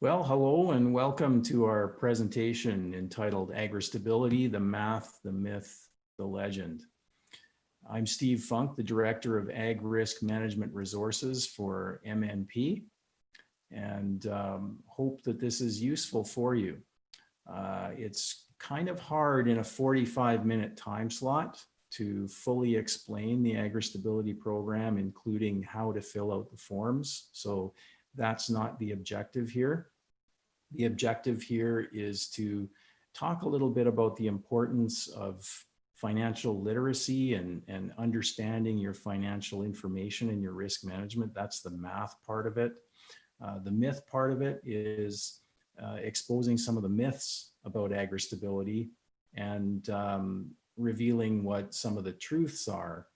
Well, hello and welcome to our presentation entitled Agristability, the Math, the Myth, the Legend. I'm Steve Funk, the Director of Ag Risk Management Resources for MNP, and hope that this is useful for you. It's kind of hard in a 45-minute time slot to fully explain the Agristability program, including how to fill out the forms. So that's not the objective here. The objective here is to talk a little bit about the importance of financial literacy and understanding your financial information and your risk management. That's the math part of it. The myth part of it is exposing some of the myths about agristability and revealing what some of the truths are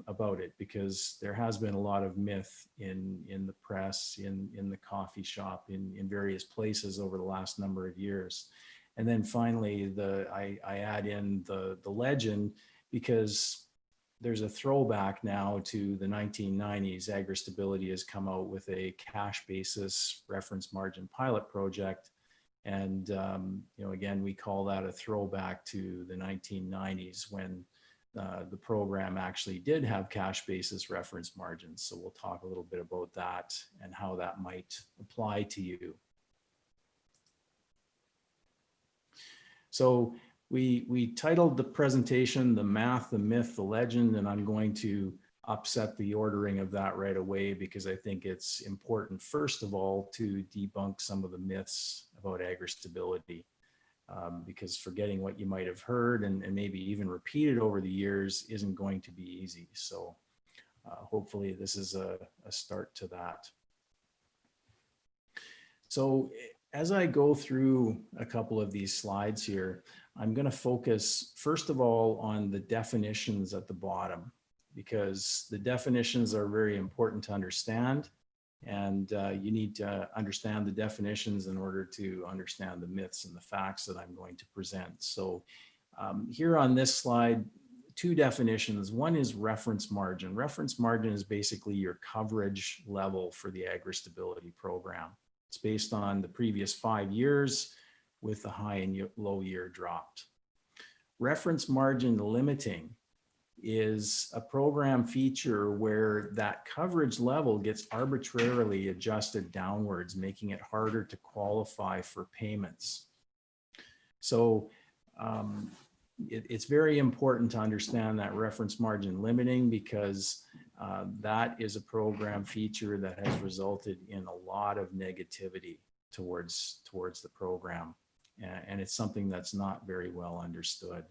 about it, because there has been a lot of myth in the press, in the coffee shop, in various places over the last number of years. And then finally, I add in the legend, because there's a throwback now to the 1990s. Agristability has come out with a cash basis reference margin pilot project. And again, we call that a throwback to the 1990s when the program actually did have cash basis reference margins. So we'll talk a little bit about that and how that might apply to you. So we titled the presentation, The Math, the Myth, the Legend, and I'm going to upset the ordering of that right away because I think it's important, first of all, to debunk some of the myths about agristability. Because forgetting what you might have heard and maybe even repeated over the years isn't going to be easy. So hopefully this is a start to that. So as I go through a couple of these slides here, I'm going to focus first of all on the definitions at the bottom, because the definitions are very important to understand. And you need to understand the definitions in order to understand the myths and the facts that I'm going to present. So here on this slide, two definitions. One is reference margin. Reference margin is basically your coverage level for the agristability program. It's based on the previous 5 years with the high and low year dropped. Reference margin limiting is a program feature where that coverage level gets arbitrarily adjusted downwards, making it harder to qualify for payments. So it's very important to understand that reference margin limiting, because that is a program feature that has resulted in a lot of negativity towards the program. And it's something that's not very well understood.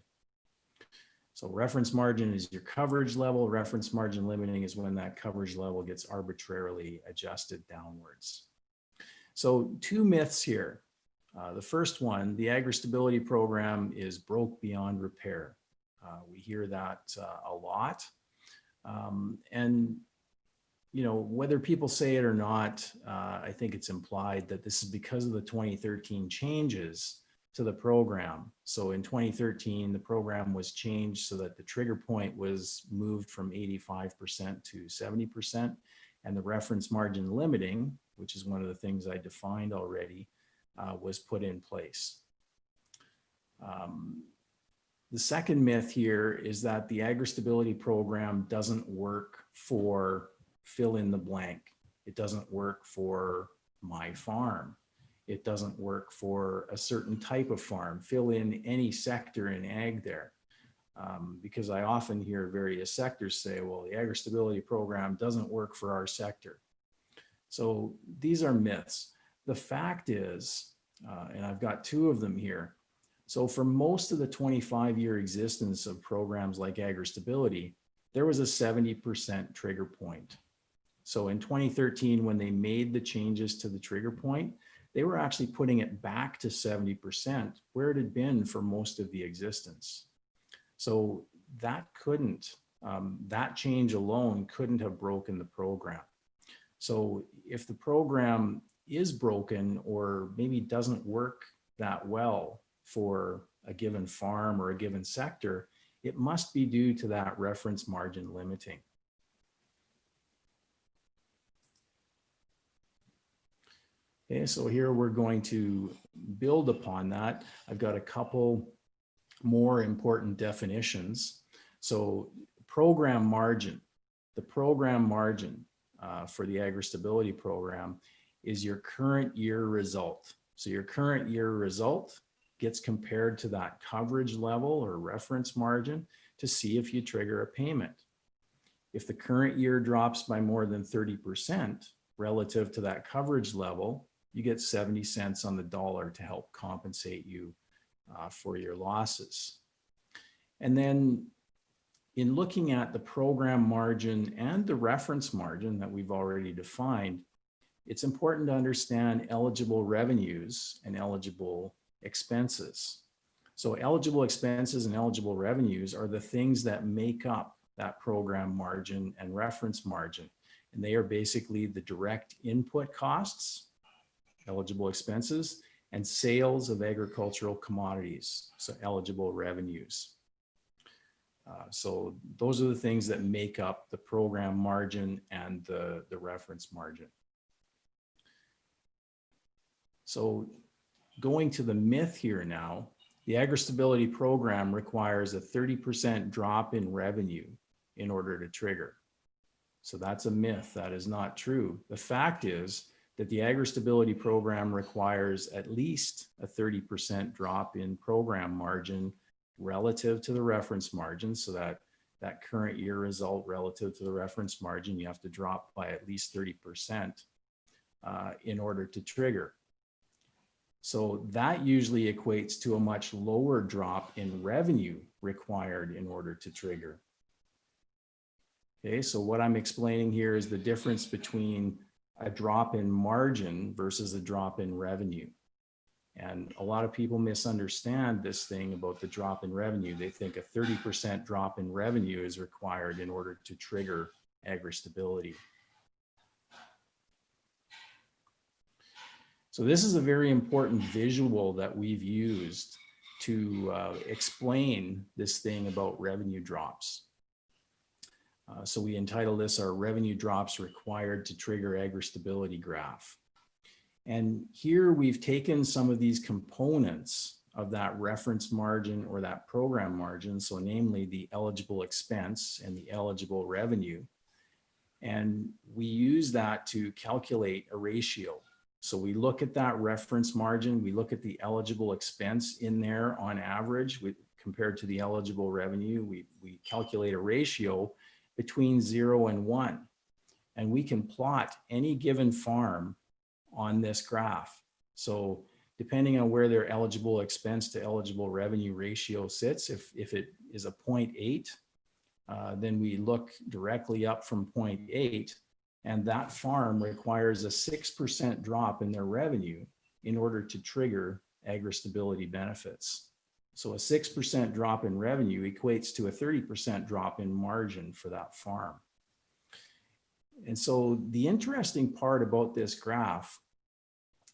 So reference margin is your coverage level. Reference margin limiting is when that coverage level gets arbitrarily adjusted downwards. So two myths here. The first one, the agristability program is broke beyond repair. We hear that a lot. And whether people say it or not, I think it's implied that this is because of the 2013 changes to the program. So in 2013, the program was changed so that the trigger point was moved from 85% to 70%, and the reference margin limiting, which is one of the things I defined already, was put in place. The second myth here is that the agristability program doesn't work for fill in the blank. It doesn't work for my farm. It doesn't work for a certain type of farm. Fill in any sector in ag there. Because I often hear various sectors say, well, the agristability program doesn't work for our sector. So these are myths. The fact is, and I've got two of them here. So for most of the 25-year existence of programs like agristability, there was a 70% trigger point. So in 2013, when they made the changes to the trigger point, they were actually putting it back to 70%, where it had been for most of the existence. So that that change alone couldn't have broken the program. So if the program is broken or maybe doesn't work that well for a given farm or a given sector, it must be due to that reference margin limiting. Okay, so here we're going to build upon that. I've got a couple more important definitions. So program margin, the program margin for the Agristability program is your current year result. So your current year result gets compared to that coverage level or reference margin to see if you trigger a payment. If the current year drops by more than 30% relative to that coverage level, you get 70 cents on the dollar to help compensate you for your losses. And then in looking at the program margin and the reference margin that we've already defined, it's important to understand eligible revenues and eligible expenses. So eligible expenses and eligible revenues are the things that make up that program margin and reference margin. And they are basically the direct input costs, eligible expenses, and sales of agricultural commodities, so eligible revenues. So those are the things that make up the program margin and the reference margin. So going to the myth here now, the Agristability program requires a 30% drop in revenue in order to trigger. So that's a myth. That is not true. The fact is that the Agristability program requires at least a 30% drop in program margin relative to the reference margin. So that current year result relative to the reference margin, you have to drop by at least 30% in order to trigger. So that usually equates to a much lower drop in revenue required in order to trigger. Okay, so what I'm explaining here is the difference between a drop in margin versus a drop in revenue. And a lot of people misunderstand this thing about the drop in revenue. They think a 30% drop in revenue is required in order to trigger Agristability. So this is a very important visual that we've used to explain this thing about revenue drops. So we entitle this our revenue drops required to trigger Agristability graph. And here we've taken some of these components of that reference margin or that program margin, so namely the eligible expense and the eligible revenue, and we use that to calculate a ratio. So we look at that reference margin, we look at the eligible expense in there on average compared to the eligible revenue, we calculate a ratio between 0 and 1. And we can plot any given farm on this graph. So depending on where their eligible expense to eligible revenue ratio sits, if it is a 0.8, then we look directly up from 0.8, and that farm requires a 6% drop in their revenue in order to trigger Agristability benefits. So a 6% drop in revenue equates to a 30% drop in margin for that farm. And so the interesting part about this graph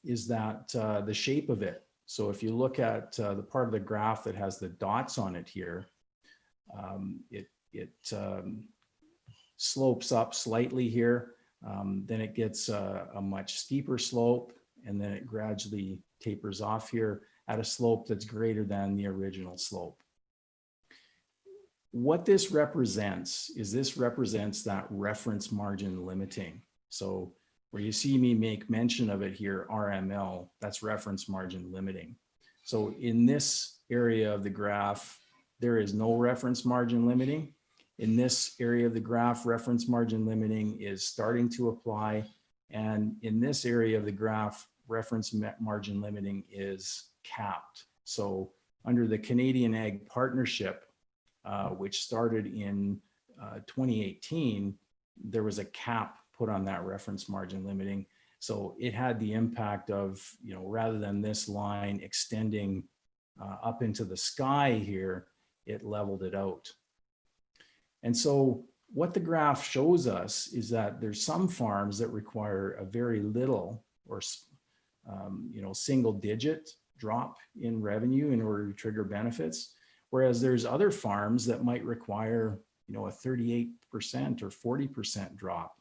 is that the shape of it. So if you look at the part of the graph that has the dots on it here, it slopes up slightly here. Then it gets a much steeper slope, and then it gradually tapers off here at a slope that's greater than the original slope. What this represents is that reference margin limiting. So where you see me make mention of it here, RML, that's reference margin limiting. So in this area of the graph, there is no reference margin limiting. In this area of the graph, reference margin limiting is starting to apply. And in this area of the graph, reference margin limiting is capped. So under the Canadian Ag Partnership, which started in 2018, there was a cap put on that reference margin limiting. So it had the impact of, rather than this line extending up into the sky here, it leveled it out. And so what the graph shows us is that there's some farms that require a very little or single digit drop in revenue in order to trigger benefits, whereas there's other farms that might require a 38% or 40% drop.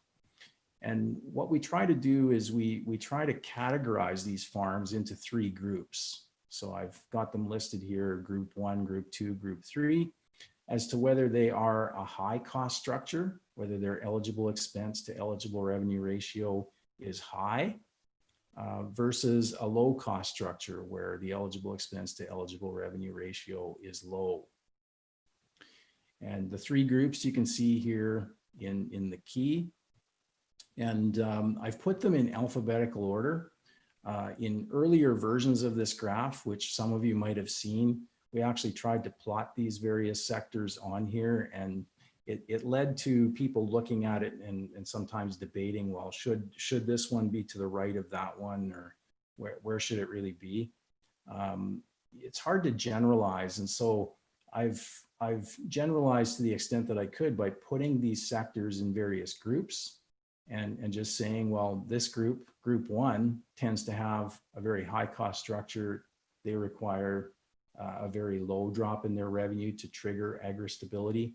And what we try to do is we try to categorize these farms into 3 groups. So I've got them listed here, group 1, group 2, group 3, as to whether they are a high cost structure, whether their eligible expense to eligible revenue ratio is high, versus a low cost structure where the eligible expense to eligible revenue ratio is low. And the 3 groups you can see here in the key. And I've put them in alphabetical order. In earlier versions of this graph, which some of you might have seen, we actually tried to plot these various sectors on here, and it led to people looking at it and sometimes debating, well, should this one be to the right of that one, or where should it really be? It's hard to generalize, and so I've generalized to the extent that I could by putting these sectors in various groups and just saying, well, this group 1, tends to have a very high cost structure. They require a very low drop in their revenue to trigger agristability.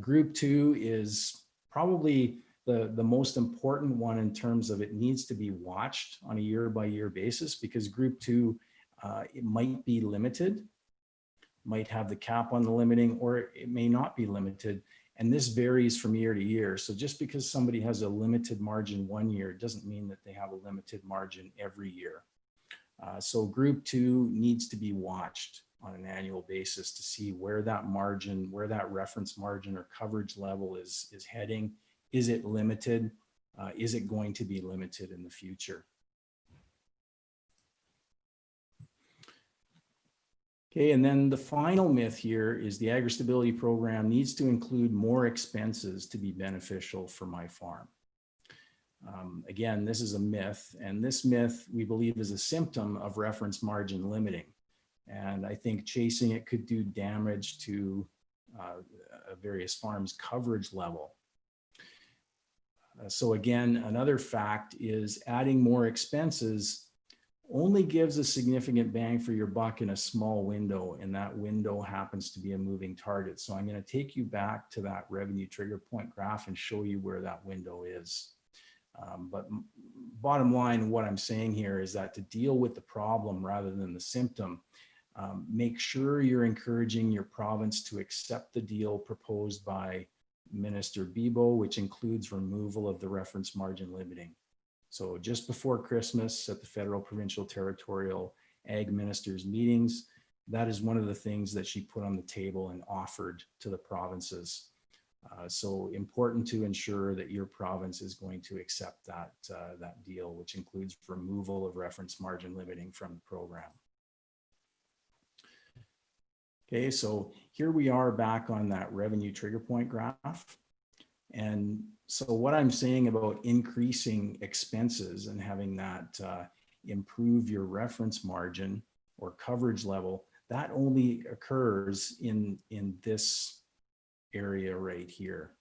Group 2 is probably the most important one in terms of it needs to be watched on a year-by-year basis, because group 2, it might be limited, might have the cap on the limiting, or it may not be limited. And this varies from year to year. So just because somebody has a limited margin one year doesn't mean that they have a limited margin every year. So group 2 needs to be watched on an annual basis to see where that margin, where that reference margin or coverage level is heading. Is it limited? Is it going to be limited in the future? Okay, and then the final myth here is the agristability program needs to include more expenses to be beneficial for my farm. Again, this is a myth, and this myth we believe is a symptom of reference margin limiting. And I think chasing it could do damage to various farms' coverage level. So again, another fact is adding more expenses only gives a significant bang for your buck in a small window, and that window happens to be a moving target. So I'm going to take you back to that revenue trigger point graph and show you where that window is. But bottom line, what I'm saying here is that to deal with the problem rather than the symptom, make sure you're encouraging your province to accept the deal proposed by Minister Bibeau, which includes removal of the reference margin limiting. So just before Christmas at the federal, provincial, territorial ag ministers meetings, that is one of the things that she put on the table and offered to the provinces. So important to ensure that your province is going to accept that, that deal, which includes removal of reference margin limiting from the program. Okay, so here we are back on that revenue trigger point graph. And so what I'm saying about increasing expenses and having that improve your reference margin or coverage level, that only occurs in this area right here,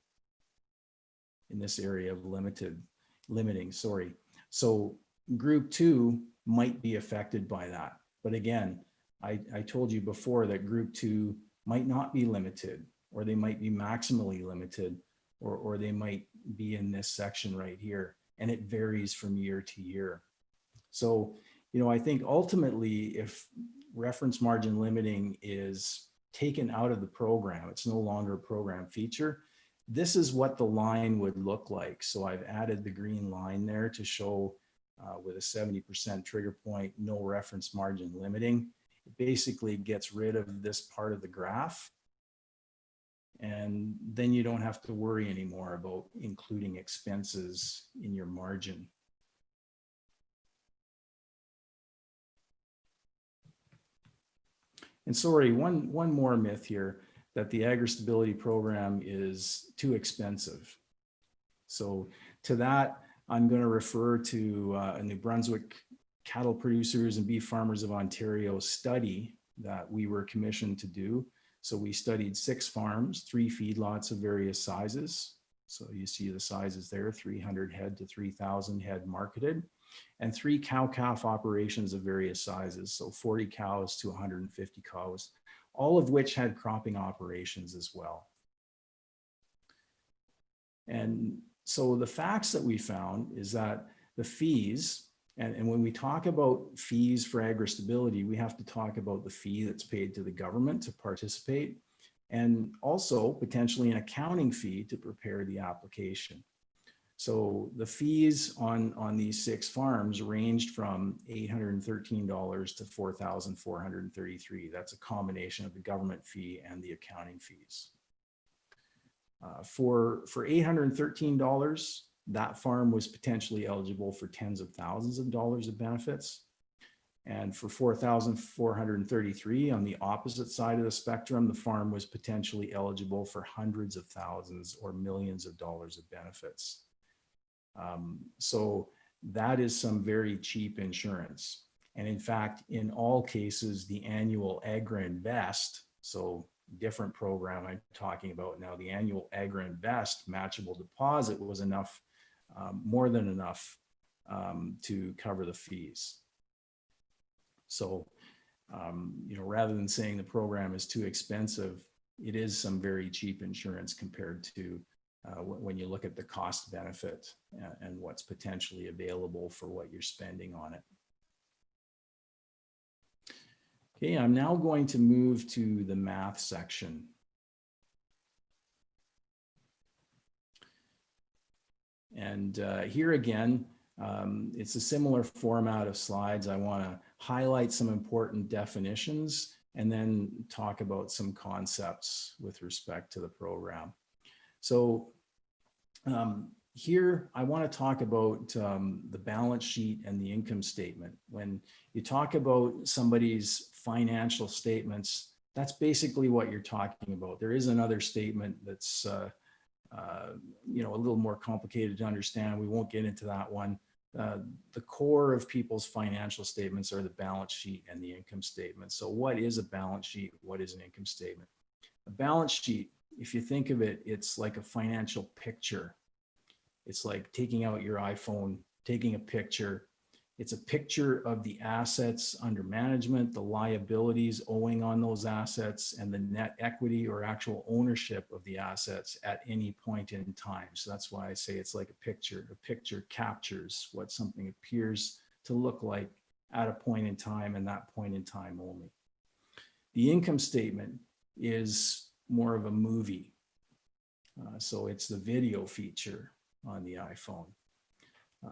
in this area of limiting, sorry. So group 2 might be affected by that. But again, I told you before that group 2 might not be limited, or they might be maximally limited, or they might be in this section right here, and it varies from year to year. So, you know, I think ultimately if reference margin limiting is taken out of the program, it's no longer a program feature, this is what the line would look like. So I've added the green line there to show with a 70% trigger point, no reference margin limiting. It basically gets rid of this part of the graph. And then you don't have to worry anymore about including expenses in your margin. And sorry, one more myth here, that the Agristability program is too expensive. So to that, I'm going to refer to a New Brunswick Cattle Producers and Beef Farmers of Ontario study that we were commissioned to do. So we studied 6 farms, 3 feedlots of various sizes. So you see the sizes there, 300 head to 3,000 head marketed, and 3 cow-calf operations of various sizes. So 40 cows to 150 cows, all of which had cropping operations as well. And So the facts that we found is that the fees, and when we talk about fees for agristability, we have to talk about the fee that's paid to the government to participate, and also potentially an accounting fee to prepare the application. So the fees on these 6 farms ranged from $813 to $4,433. That's a combination of the government fee and the accounting fees. For $813, that farm was potentially eligible for tens of thousands of dollars of benefits. And for $4,433 on the opposite side of the spectrum, the farm was potentially eligible for hundreds of thousands or millions of dollars of benefits. So that is some very cheap insurance. And in fact, in all cases, the annual Agri-Invest, so different program I'm talking about now, the annual Agri-Invest matchable deposit was enough, more than enough to cover the fees. So, rather than saying the program is too expensive, it is some very cheap insurance compared to when you look at the cost benefit and what's potentially available for what you're spending on it. Okay, I'm now going to move to the math section. And here again, it's a similar format of slides. I want to highlight some important definitions and then talk about some concepts with respect to the program. So here I want to talk about the balance sheet and the income statement. When you talk about somebody's financial statements, that's basically what you're talking about. There is another statement that's a little more complicated to understand. We won't get into that one. The core of people's financial statements are the balance sheet and the income statement. So what is a balance sheet? What is an income statement? A balance sheet, if you think of it, it's like a financial picture. It's like taking out your iPhone, taking a picture. It's a picture of the assets under management, the liabilities owing on those assets, and the net equity or actual ownership of the assets at any point in time. So that's why I say it's like a picture. A picture captures what something appears to look like at a point in time, and that point in time only. The income statement is more of a movie. So it's the video feature on the iPhone.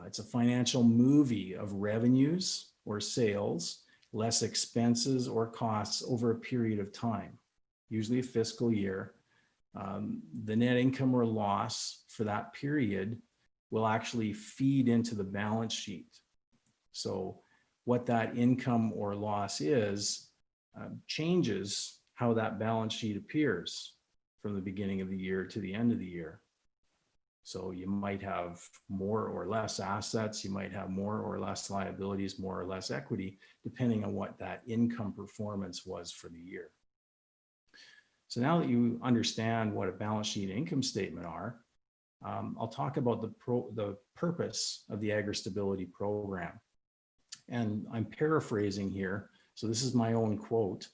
It's a financial movie of revenues or sales, less expenses or costs over a period of time, usually a fiscal year. The net income or loss for that period will actually feed into the balance sheet. So what that income or loss is changes how that balance sheet appears from the beginning of the year to the end of the year. So you might have more or less assets, you might have more or less liabilities, more or less equity, depending on what that income performance was for the year. So now that you understand what a balance sheet and income statement are, I'll talk about the purpose of the Agristability program. And I'm paraphrasing here, so this is my own quote.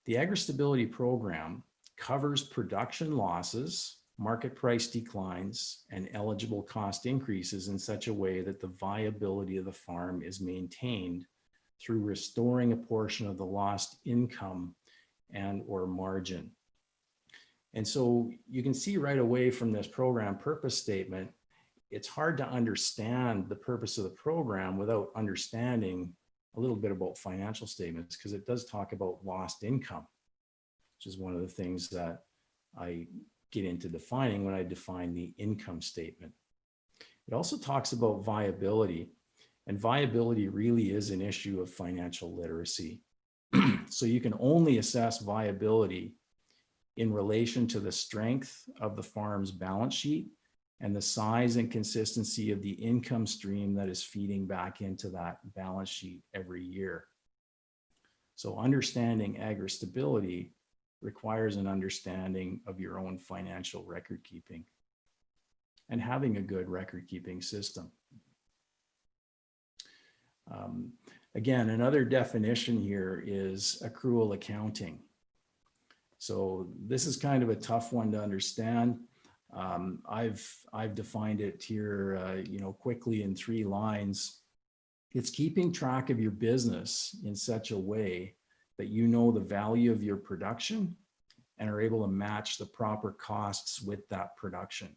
The Agristability program covers production losses, market price declines, and eligible cost increases in such a way that the viability of the farm is maintained through restoring a portion of the lost income and or margin. And so you can see right away from this program purpose statement, it's hard to understand the purpose of the program without understanding a little bit about financial statements, because it does talk about lost income, which is one of the things that I get into defining when I define the income statement. It also talks about viability, and viability really is an issue of financial literacy. So you can only assess viability in relation to the strength of the farm's balance sheet and the size and consistency of the income stream that is feeding back into that balance sheet every year. So understanding agristability requires an understanding of your own financial record keeping and having a good record keeping system. Again, another definition here is accrual accounting. So this is kind of a tough one to understand. I've defined it here, quickly in 3 lines. It's keeping track of your business in such a way that you know the value of your production and are able to match the proper costs with that production.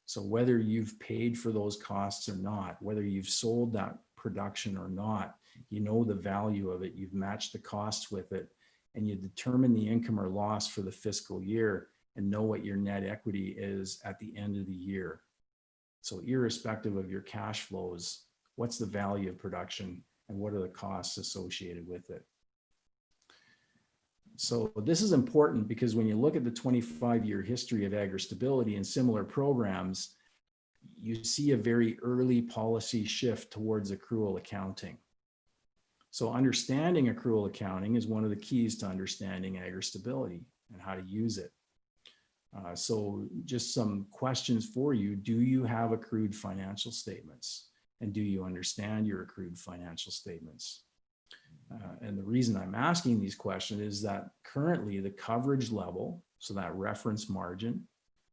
So whether you've paid for those costs or not, whether you've sold that production or not, you know the value of it, you've matched the costs with it, and you determine the income or loss for the fiscal year and know what your net equity is at the end of the year. So irrespective of your cash flows, what's the value of production and what are the costs associated with it? So this is important because when you look at the 25-year history of Agristability and similar programs, you see a very early policy shift towards accrual accounting. So understanding accrual accounting is one of the keys to understanding Agristability and how to use it. So just some questions for you. Do you have accrued financial statements? And do you understand your accrued financial statements? And the reason I'm asking these questions is that currently the coverage level, so that reference margin,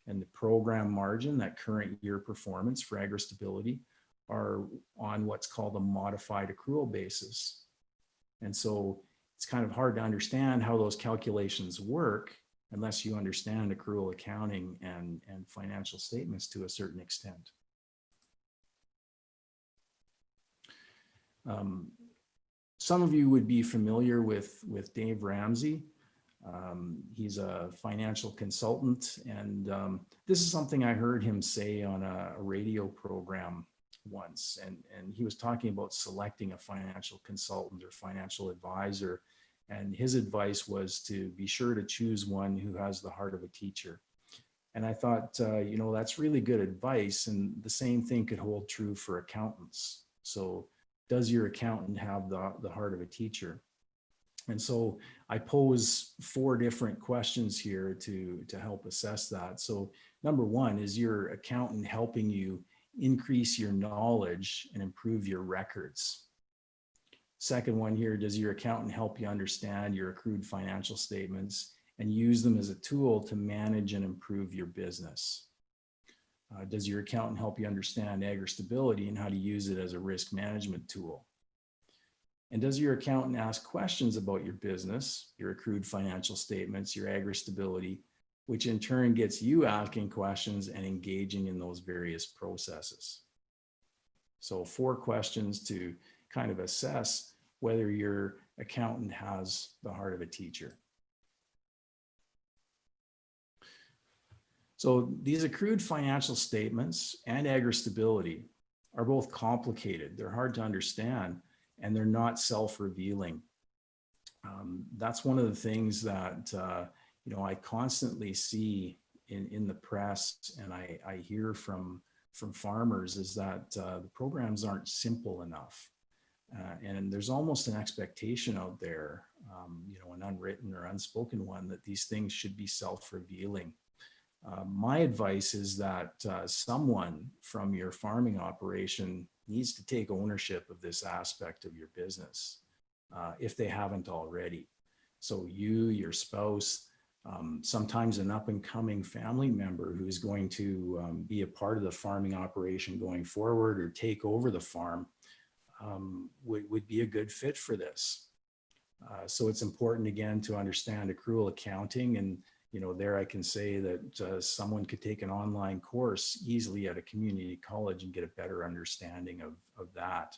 and the program margin, that current year performance for Agristability, are on what's called a modified accrual basis. And so it's kind of hard to understand how those calculations work unless you understand accrual accounting and financial statements to a certain extent. Some of you would be familiar with Dave Ramsey. He's a financial consultant, and this is something I heard him say on a radio program once, and he was talking about selecting a financial consultant or financial advisor, and his advice was to be sure to choose one who has the heart of a teacher. And I thought, that's really good advice, and the same thing could hold true for accountants. So does your accountant have the heart of a teacher? And so I pose 4 different questions here to help assess that. So number 1, is your accountant helping you increase your knowledge and improve your records? Second one here, does your accountant help you understand your accrued financial statements and use them as a tool to manage and improve your business? Does your accountant help you understand Agristability and how to use it as a risk management tool? And does your accountant ask questions about your business, your accrued financial statements, your Agristability, which in turn gets you asking questions and engaging in those various processes? So 4 questions to kind of assess whether your accountant has the heart of a teacher. So these accrued financial statements and Agristability are both complicated. They're hard to understand, and they're not self-revealing. That's one of the things that I constantly see in the press, and I hear from farmers, is that the programs aren't simple enough. And there's almost an expectation out there, an unwritten or unspoken one, that these things should be self-revealing. My advice is that someone from your farming operation needs to take ownership of this aspect of your business if they haven't already. So you, your spouse, sometimes an up-and-coming family member who's going to be a part of the farming operation going forward or take over the farm would be a good fit for this. So it's important, again, to understand accrual accounting, and there I can say that someone could take an online course easily at a community college and get a better understanding of that.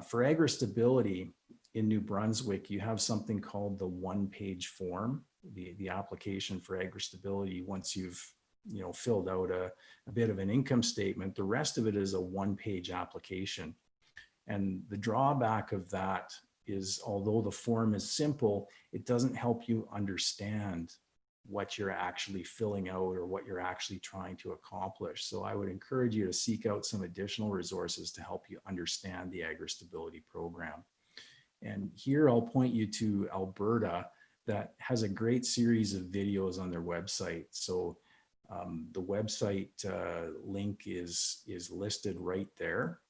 For Agristability in New Brunswick, you have something called the one-page form, the application for Agristability. Once you've filled out a bit of an income statement, the rest of it is a one-page application. And the drawback of that is, although the form is simple, it doesn't help you understand what you're actually filling out or what you're actually trying to accomplish. So I would encourage you to seek out some additional resources to help you understand the Agristability program. And here I'll point you to Alberta, that has a great series of videos on their website. So the website link is listed right there.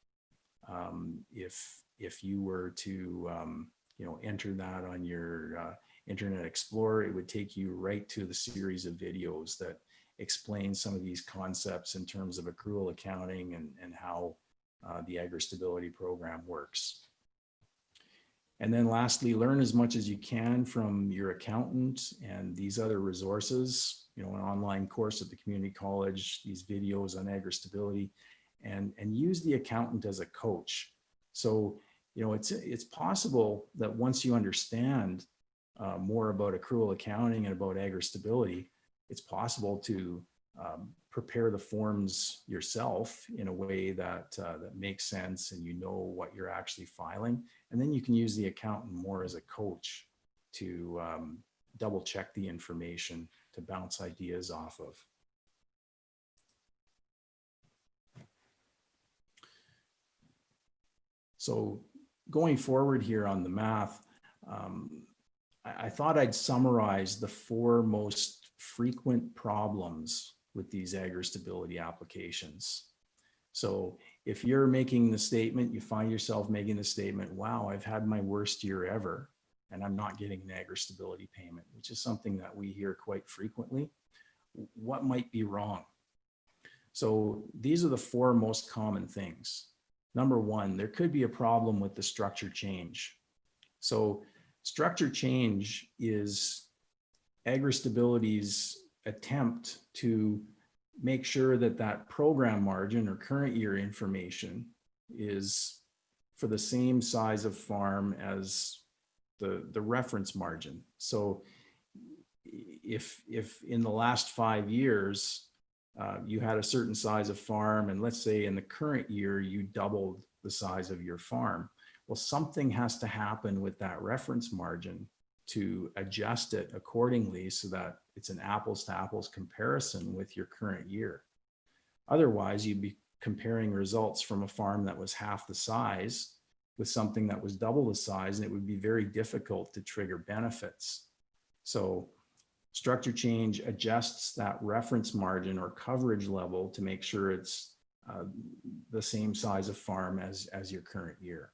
If you were to enter that on your Internet Explorer, it would take you right to the series of videos that explain some of these concepts in terms of accrual accounting and how the Agristability program works. And then lastly, learn as much as you can from your accountant and these other resources, an online course at the community college, these videos on Agristability, and use the accountant as a coach. So, it's possible that once you understand more about accrual accounting and about Agristability, it's possible to prepare the forms yourself in a way that makes sense, and what you're actually filing. And then you can use the accountant more as a coach to double check the information, to bounce ideas off of. So going forward here on the math, I thought I'd summarize the 4 most frequent problems with these Agristability applications. So if you're making the statement, you find yourself making the statement, wow, I've had my worst year ever, and I'm not getting an Agristability payment, which is something that we hear quite frequently. What might be wrong? So these are the 4 most common things. Number 1, there could be a problem with the structure change. So structure change is Agristability's attempt to make sure that that program margin or current year information is for the same size of farm as the reference margin. So if in the last 5 years, you had a certain size of farm, and let's say in the current year, you doubled the size of your farm, well, something has to happen with that reference margin to adjust it accordingly so that it's an apples to apples comparison with your current year. Otherwise, you'd be comparing results from a farm that was half the size with something that was double the size, and it would be very difficult to trigger benefits. So structure change adjusts that reference margin or coverage level to make sure it's the same size of farm as your current year.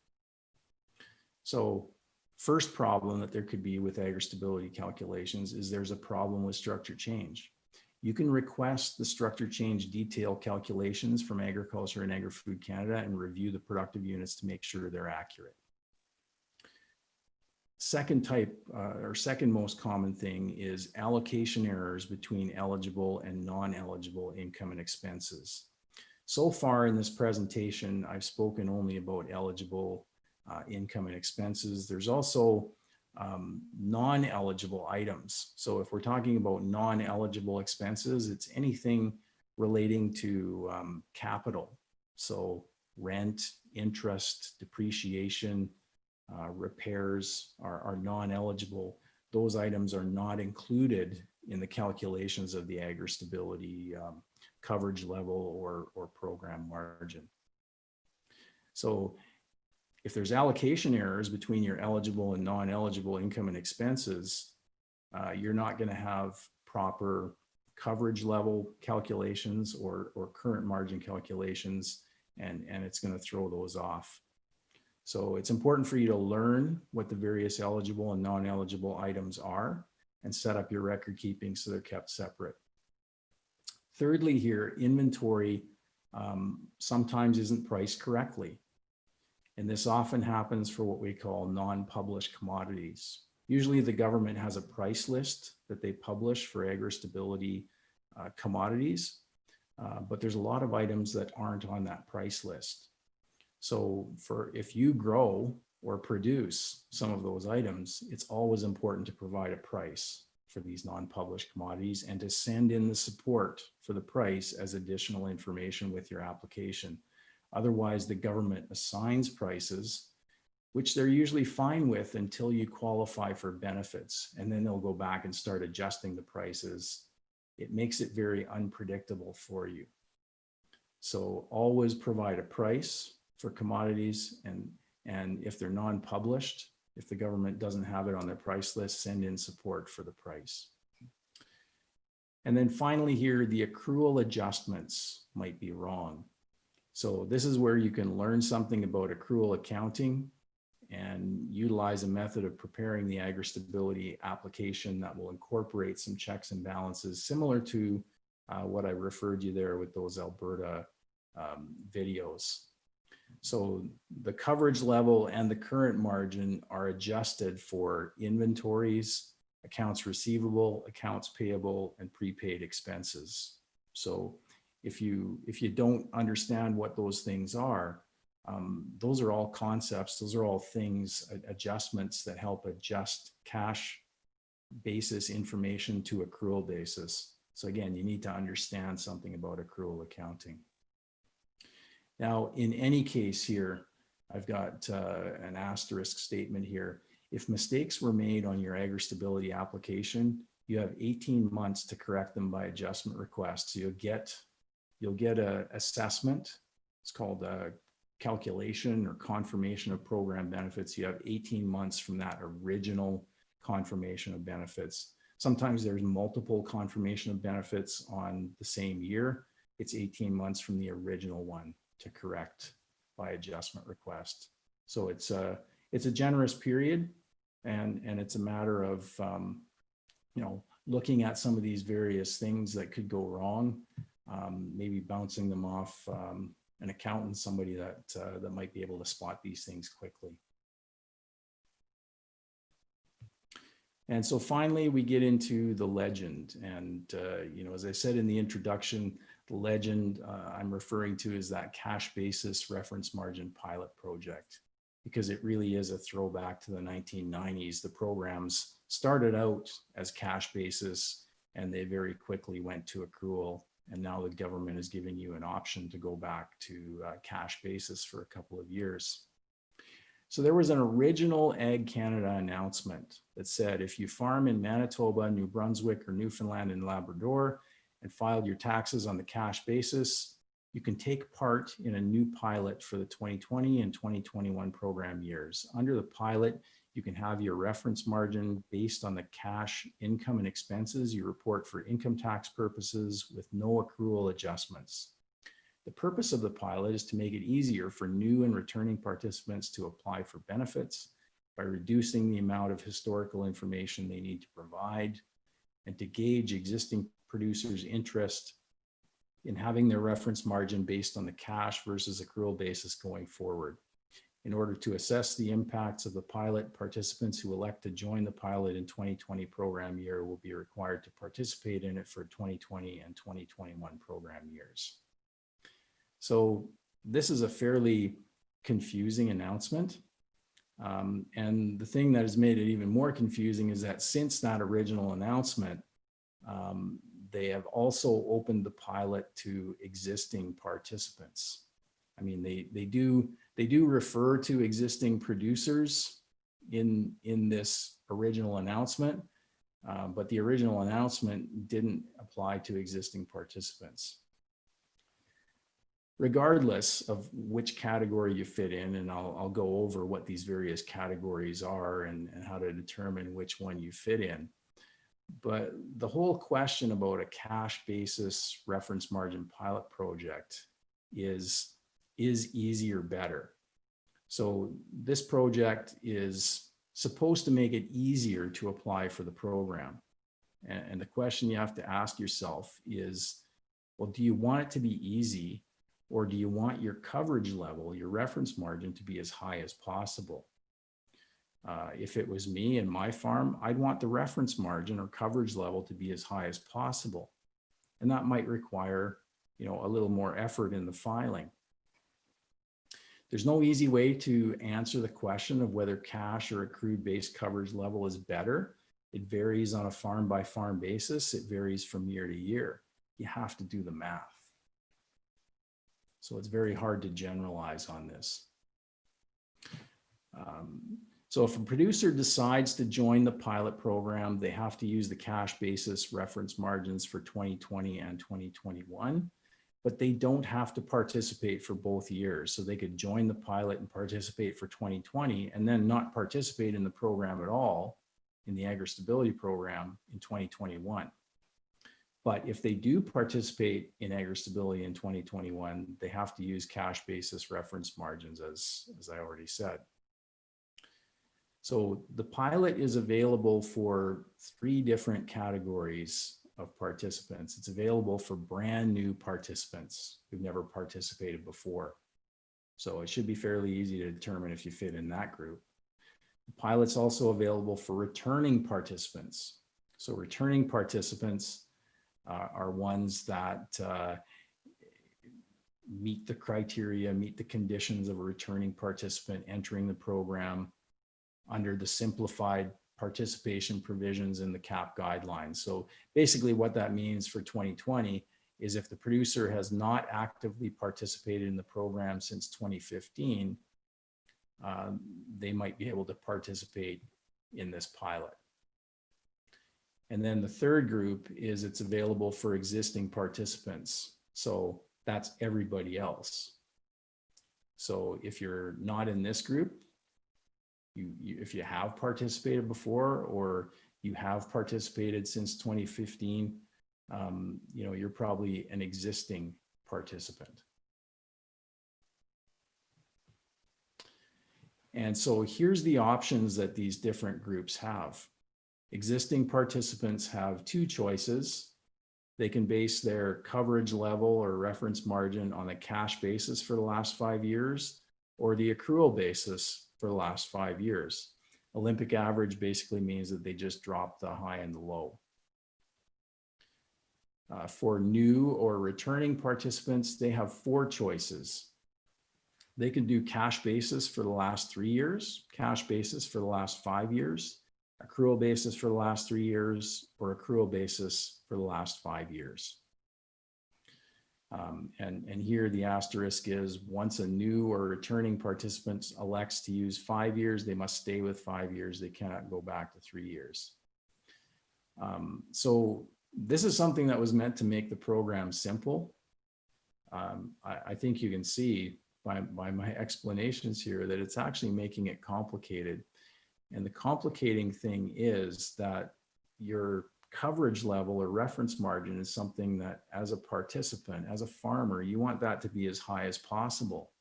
So first problem that there could be with Agristability calculations is there's a problem with structure change. You can request the structure change detail calculations from Agriculture and Agri-Food Canada and review the productive units to make sure they're accurate. Second type or second most common thing is allocation errors between eligible and non-eligible income and expenses. So far in this presentation, I've spoken only about eligible income and expenses. There's also non-eligible items. So if we're talking about non-eligible expenses, it's anything relating to capital. So rent, interest, depreciation, repairs are non-eligible. Those items are not included in the calculations of the Agristability coverage level or program margin. So if there's allocation errors between your eligible and non-eligible income and expenses, you're not going to have proper coverage level calculations or current margin calculations, and it's going to throw those off. So it's important for you to learn what the various eligible and non-eligible items are and set up your record keeping so they're kept separate. Thirdly here, inventory sometimes isn't priced correctly. And this often happens for what we call non-published commodities. Usually the government has a price list that they publish for Agristability commodities, but there's a lot of items that aren't on that price list. So if you grow or produce some of those items, it's always important to provide a price for these non-published commodities and to send in the support for the price as additional information with your application. Otherwise, the government assigns prices, which they're usually fine with until you qualify for benefits, and then they'll go back and start adjusting the prices. It makes it very unpredictable for you. So always provide a price for commodities, and if they're non-published, if the government doesn't have it on their price list, send in support for the price. And then finally here, the accrual adjustments might be wrong. So this is where you can learn something about accrual accounting and utilize a method of preparing the Agristability application that will incorporate some checks and balances similar to what I referred you there with those Alberta videos. So the coverage level and the current margin are adjusted for inventories, accounts receivable, accounts payable, and prepaid expenses. So if you don't understand what those things are, those are all concepts, those are all things, adjustments that help adjust cash basis information to accrual basis. So again, you need to understand something about accrual accounting. Now, in any case here, I've got an asterisk statement here. If mistakes were made on your Agristability application, you have 18 months to correct them by adjustment request. So you'll get an assessment. It's called a calculation or confirmation of program benefits. You have 18 months from that original confirmation of benefits. Sometimes there's multiple confirmation of benefits on the same year. It's 18 months from the original one to correct by adjustment request. So it's a generous period, and it's a matter of looking at some of these various things that could go wrong, maybe bouncing them off an accountant, somebody that might be able to spot these things quickly. And so finally, we get into the legend. And, as I said in the introduction, the legend I'm referring to is that cash basis reference margin pilot project, because it really is a throwback to the 1990s. The programs started out as cash basis, and they very quickly went to accrual. And now the government is giving you an option to go back to cash basis for a couple of years. So there was an original Ag Canada announcement that said, if you farm in Manitoba, New Brunswick, or Newfoundland and Labrador and filed your taxes on the cash basis, you can take part in a new pilot for the 2020 and 2021 program years. Under the pilot, you can have your reference margin based on the cash income and expenses you report for income tax purposes with no accrual adjustments. The purpose of the pilot is to make it easier for new and returning participants to apply for benefits by reducing the amount of historical information they need to provide, and to gauge existing producers' interest in having their reference margin based on the cash versus accrual basis going forward. In order to assess the impacts of the pilot, participants who elect to join the pilot in 2020 program year will be required to participate in it for 2020 and 2021 program years. So this is a fairly confusing announcement. And the thing that has made it even more confusing is that since that original announcement, they have also opened the pilot to existing participants. I mean, they do refer to existing producers in this original announcement, but the original announcement didn't apply to existing participants. Regardless of which category you fit in, and I'll go over what these various categories are and how to determine which one you fit in. But the whole question about a cash basis reference margin pilot project is easy or better. So this project is supposed to make it easier to apply for the program. And the question you have to ask yourself is, well, do you want it to be easy, or do you want your coverage level, your reference margin, to be as high as possible? If it was me and my farm, I'd want the reference margin or coverage level to be as high as possible. And that might require, a little more effort in the filing. There's no easy way to answer the question of whether cash or accrued based coverage level is better. It varies on a farm by farm basis. It varies from year to year. You have to do the math. So it's very hard to generalize on this. So if a producer decides to join the pilot program, they have to use the cash basis reference margins for 2020 and 2021, but they don't have to participate for both years. So they could join the pilot and participate for 2020 and then not participate in the program at all, in the Agristability program, in 2021. But if they do participate in Agristability in 2021, they have to use cash basis reference margins, as I already said. So the pilot is available for 3 different categories of participants. It's available for brand new participants who've never participated before. So it should be fairly easy to determine if you fit in that group. The pilot's also available for returning participants. So returning participants are ones that meet the criteria, meet the conditions of a returning participant entering the program under the simplified participation provisions in the CAP guidelines. So basically what that means for 2020 is if the producer has not actively participated in the program since 2015, they might be able to participate in this pilot. And then the third group is it's available for existing participants. So that's everybody else. So if you're not in this group, if you have participated before or you have participated since 2015, you're probably an existing participant. And so here's the options that these different groups have. Existing participants have two choices. They can base their coverage level or reference margin on a cash basis for the last 5 years or the accrual basis for the last 5 years. Olympic average basically means that they just drop the high and the low. For new or returning participants, they have 4 choices. They can do cash basis for the last 3 years, cash basis for the last 5 years, accrual basis for the last 3 years, or accrual basis for the last 5 years. And here the asterisk is once a new or returning participant elects to use 5 years, they must stay with 5 years. They cannot go back to 3 years. So this is something that was meant to make the program simple. I think you can see by my explanations here that it's actually making it complicated. And the complicating thing is that your coverage level or reference margin is something that as a participant, as a farmer, you want that to be as high as possible.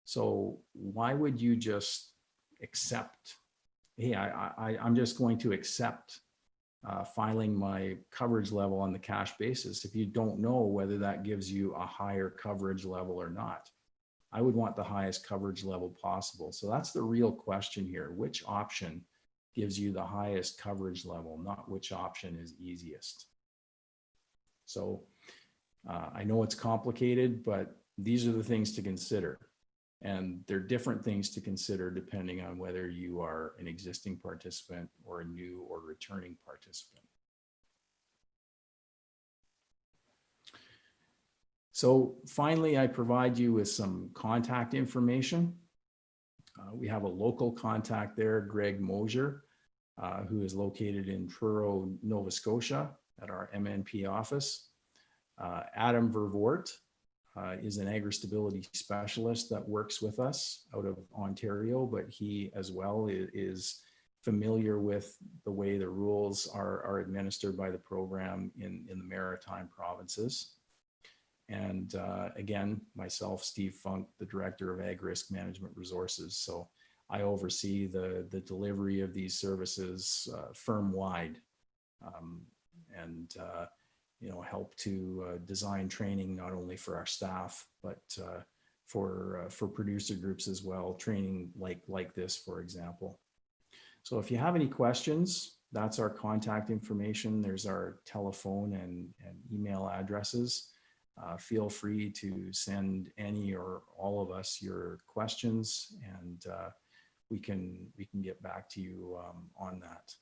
So why would you just accept, hey, I'm just going to accept filing my coverage level on the cash basis if you don't know whether that gives you a higher coverage level or not? I would want the highest coverage level possible. So that's the real question here. Which option gives you the highest coverage level, not which option is easiest? So I know it's complicated, but these are the things to consider. And they're different things to consider depending on whether you are an existing participant or a new or returning participant. So finally, I provide you with some contact information. We have a local contact there, Greg Mosier, who is located in Truro, Nova Scotia at our MNP office. Adam Vervoort is an Agristability specialist that works with us out of Ontario, but he as well is familiar with the way the rules are administered by the program in the Maritime provinces. And again, myself, Steve Funk, the Director of Ag Risk Management Resources. So I oversee the delivery of these services firm-wide and help to design training not only for our staff, but for producer groups as well, training like this, for example. So if you have any questions, that's our contact information. There's our telephone and email addresses. Feel free to send any or all of us your questions, and we can get back to you on that.